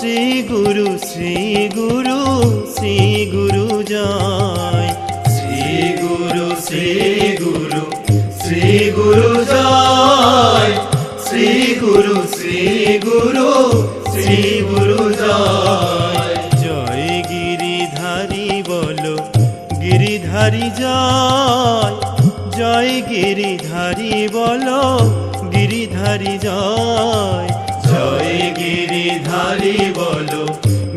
শ্রী গুরু শ্রী গুরু শ্রী গুরু জয়। শ্রী গুরু শ্রী গুরু শ্রী গুরু জয়। শ্রী গুরু শ্রী গুরু শ্রী গুরু জয়। জয় গিরিধারী বলো গিরিধারী জয়। জয় গিরিধারী বলো গিরিধারী জয়। জয় গিরিধারী বলো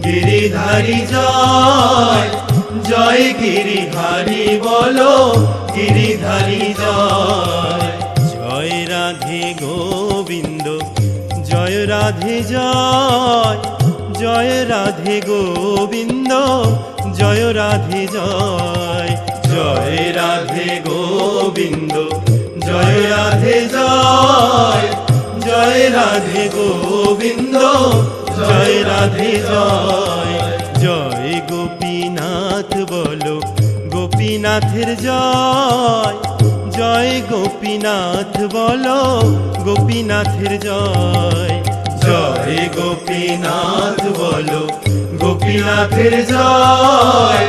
গিরিধারী জয়। জয় গিরিধারী বলো গিরিধারী জয়। জয় রাধে গোবিন্দ জয় রাধে জয়। জয় রাধে গোবিন্দ জয় রাধে জয়। জয় রাধে গোবিন্দ জয় রাধে জয়। জয় রাধে গোবিন্দ জয় রাধে জয়। জয় গোপীনাথ বলো গোপীনাথের জয়। জয় গোপীনাথ বলো গোপীনাথের জয়। জয় গোপীনাথ বলো গোপীনাথের জয়।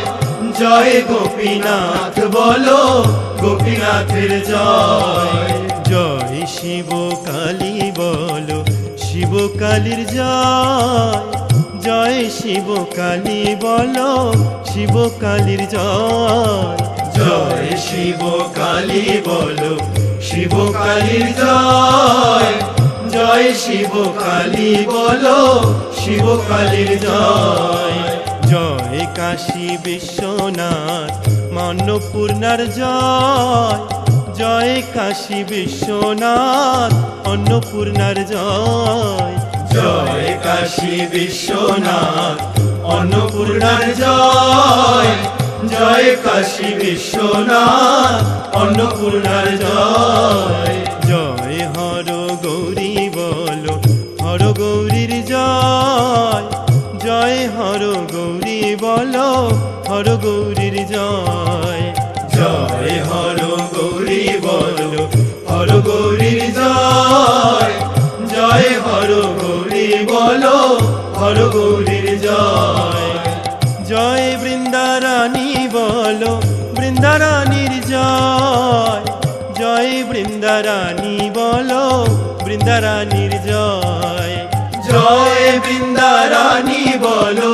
জয় গোপীনাথ বলো গোপীনাথের জয়। জয় শিব কালী বলো শিব কালীর জয়। জয় শিব কালী বলো শিব কালীর জয়। জয় শিব কালী বলো শিব কালীর জয়। জয় শিব কালী বলো শিব কালীর জয়। জয় কাশী বিশ্বনাথ অন্নপূর্ণার জয়। জয় কাশী বিশ্বনাথ অন্নপূর্ণার জয়। জয় কাশী বিশ্বনাথ অন্নপূর্ণার জয়। জয় কাশী বিশ্বনাথ অন্নপূর্ণার জয়। জয় হর গৌরী বলো হর গৌরীর জয়। জয় হর গৌরী বলো হর গৌরীর জয়। জয় হর গৌরী বলো হর গৌরীর জয়। জয় হর গৌরী বলো হর গৌরীর জয়। জয় বৃন্দারানী বলো বৃন্দারানীর জয়। জয় বৃন্দারানী বলো বৃন্দারানীর জয়। জয় বৃন্দারানী বলো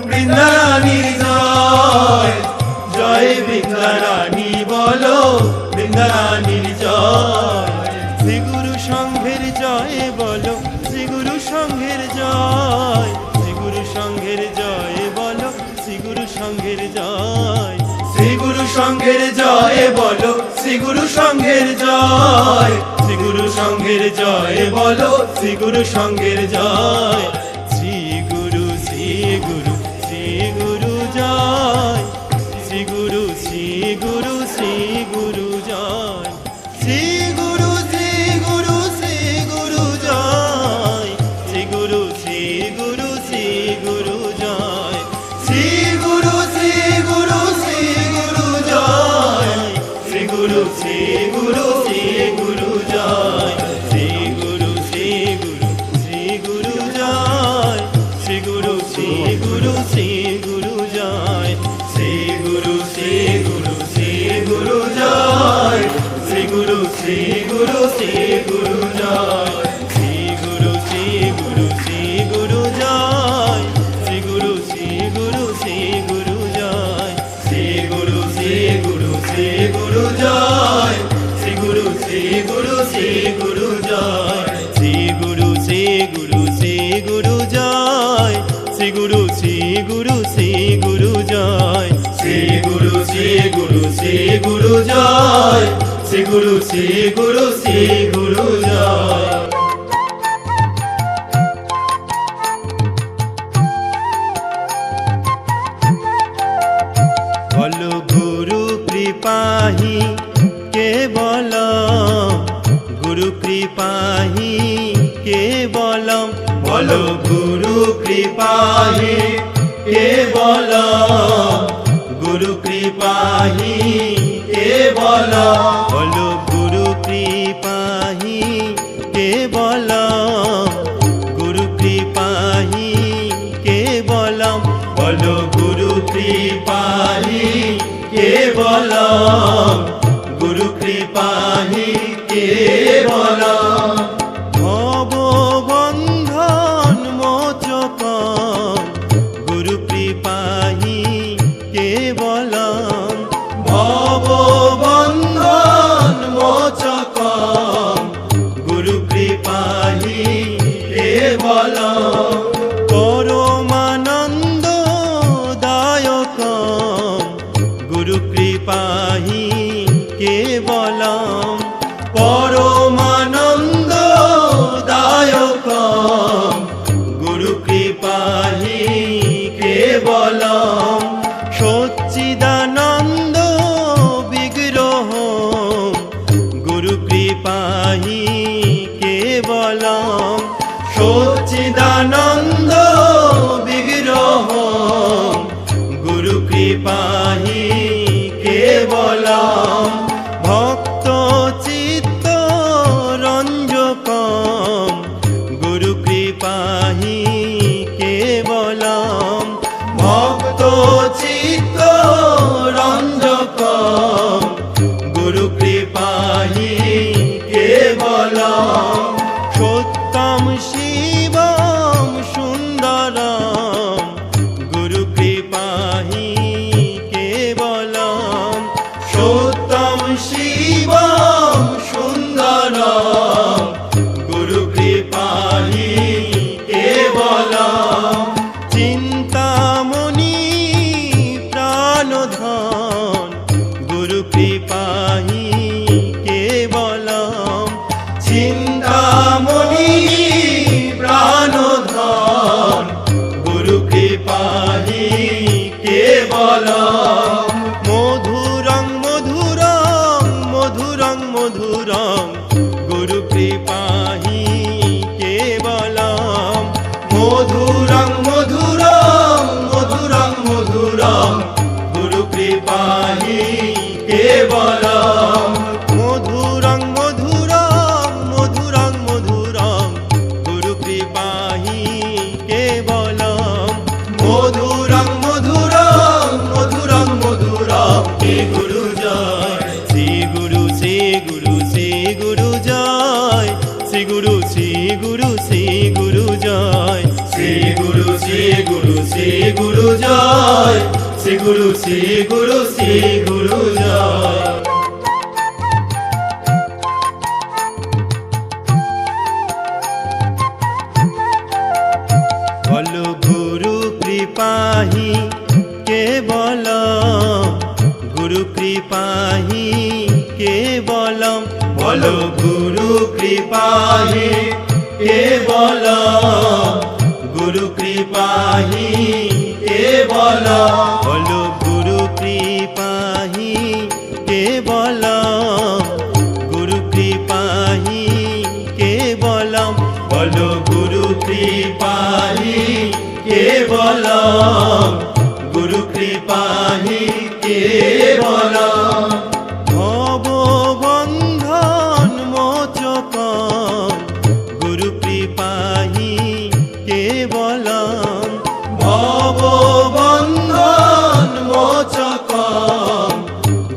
বৃন্দারানীর জয়। জয় বৃন্দারানী বলো বৃন্দারানীর জয়। শ্রী গুরু সংঘের জয় বলো শ্রী গুরু সংঘের জয়। শ্রী গুরু সংঘের জয় বলো শ্রী গুরু সংঘের জয়। শ্রী গুরু সংঘের জয় বলো শ্রী গুরু সংঘের জয়। শ্রী গুরু সংঘের জয় বলো শ্রী গুরু সংঘের জয়। শ্রী গুরু শ্রী গুরু শ্রী গুরু জয়। শ্রী গুরু শ্রী গুরু শ্রী গুরু জয়। শ্রী গুরু শ্রী গুরু শ্রী গুরু জয়। শ্রী গুরু শ্রী গুরু শ্রী গুরু জয়। শ্রী গুরু শ্রী গুরু শ্রী গুরু জয়। শ্রী গুরু শ্রী গুরু শ্রী গুরু জয়। শ্রী গুরু শ্রী গুরু শ্রী গুরু জয়। শ্রী গুরু শ্রী গুরু শ্রী গুরু জয়। শ্রী গুরু শ্রী গুরু শ্রী গুরু জয়। শ্রী গুরু শ্রী গুরু শ্রী গুরু জয়। শ্রী গুরু শ্রী গুরু শ্রী গুরু জয়। শ্রী গুরু শ্রী গুরু শ্রী গুরু জয়। শ্রী গুরু শ্রী গুরু শ্রী গুরু জয়। শ্রী গুরু শ্রী গুরু শ্রী গুরু জয়। শ্রী গুরু শ্রী গুরু শ্রী গুরু জয়। শ্রী গুরু শ্রী গুরু শ্রী গুরু জয়। শ্রী গুরু শ্রী গুরু শ্রী গুরু জয়। শ্রী গুরু শ্রী গুরু শ্রী গুরু জয়। বলো গুরু কৃপাহি কেবল গুরু কৃপাহি কেবল। বলো গুরু কৃপাহি কেবল গুরু কৃপাহি কেবল। বলো গুরু কৃপাহি কেবল গুরু কৃপাহি কেবলম গুরু কৃপাহি কেবলম ভব বন্ধন মোচকম গুরু কৃপাহি কেবলম ভব বন্ধন মোচকম গুরু কৃপাহি কেবলম পরমানন্দ দায়কম গুরু কৃপাহি কেবলম পরমানন্দ দায়কম গুরু কৃপাহি কেবলম সচ্চিদানন্দ বিগ্রহ গুরু কৃপাহি কেবলম সচ্চিদানন্দ বিগ্রহ গুরু কৃপাহি কেবলম ভক্ত চিত্ত রঞ্জকম গুরু কৃপাহি কেবলম ভক্ত চিত্ত রঞ্জকম গুরু কৃপাহি কেবলম সত্যম শিবম সুন্দরম গুরু কৃপাহি কেবলম সত্যম শিবম সুন্দরম গুরু কৃপাহি কেবলম চিন্তামণি প্রাণধন গুরু কৃপাহি কেবলম চিন্তামণি প্রাণধন গুরু কৃপাহি কেবলম মধুরং মধুরং মধুরং মধুরং গুরু কৃপাহি কেবলম মধুরং মধুরং মধুরং মধুরং গুরু কৃপাহি কেবলম মধুরং মধুরং মধুরং মধুরং গুরু কৃপাহি কেবলম মধুরং মধুরং মধুরং মধুরং হে গুরু জয় শ্রী গুরু শ্রী গুরু শ্রী গুরু জয় শ্রী গুরু শ্রী গুরু শ্রী গুরু জয় শ্রী গুরু শ্রী গুরু শ্রী গুরু জয় শ্রী গুরু শ্রী গুরু শ্রী গুরু জয় বল গুরু কৃপাহি কেবলম গুরু কৃপাহি কেবলম বলো গুরু কৃপাহি কেবলম গুরু কৃপাহি কেবলম বল গুরু কৃপাহি কেবলম গুরু কৃপাহি কেবলম বলো গুরু কৃপাহি কেবলম গুরু কৃপাহি কেবলম ভব বন্ধন মোচকম গুরু কৃপাহি কেবলম ভব বন্ধন মোচকম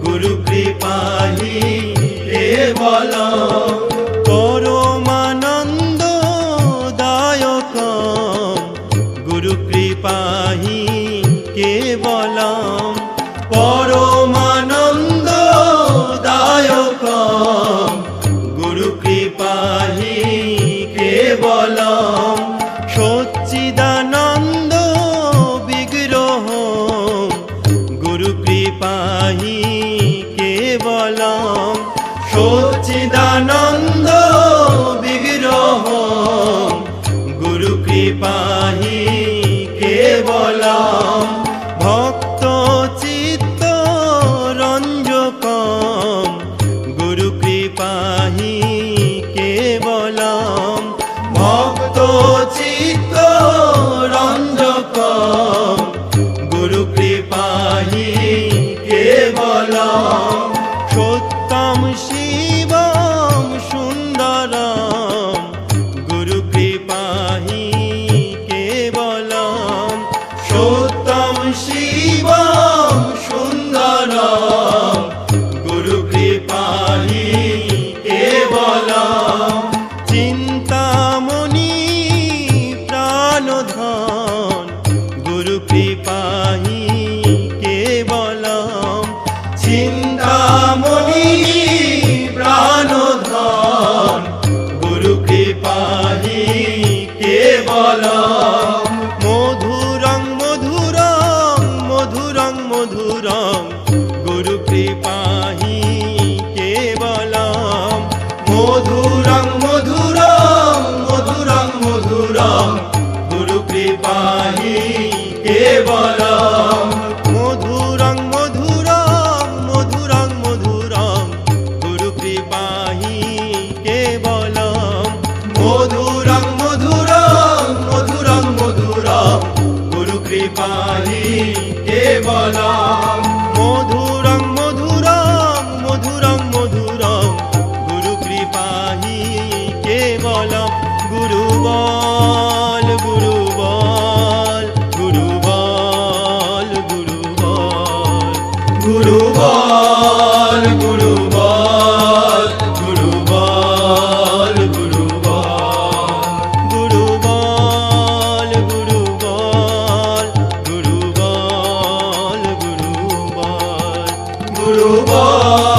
গুরু কৃপাহি কেবলম পরমানন্দ দায়কম গুরু কৃপাহি কেবলম পরমানন্দ দায়কম গুরু কৃপাহি কেবলম সচ্চিদানন্দ বিগ্রহ গুরু কৃপাহি কেবলম সচ্চিদানন্দ বিগ্রহ গুরু কৃপাহি কেবলম ভক্ত চিত্ত রঞ্জকম গুরু কৃপাহি কেবলম ভক্ত চিত্ত রঞ্জকম গুরু কৃপাহি কেবলম সত্যম শিবম সুন্দরম গুরু কৃপাহি কেবলম প্রাণ ধন গুরু কৃপাহি কেবলম চিন্তামণি প্রাণ ধন গুরু কৃপাহি কেবলম মধুরং মধুরং মধুরং মধুরং গুরু কৃপাহি কেবলম মধুরং মধুরং মধুরং মধুরং গুরু কৃপাহি কেবলম মধুরং মধুরং মধুরং মধুরং গুরু কৃপাহি কেবলম মধুরং মধুরং মধুরং মধুরং গুরু কৃপাহি কেবলম মধুরং মধুরং মধুরং মধুরং গুরু কৃপাহি কেবলম গুরু বল গুরু বল গুরু বল গুরু বল গুরু বল গুরু বল গুরু বল গুরু বল গুরু বল গুরু বল গুরু বল গুরু বল গুরু বল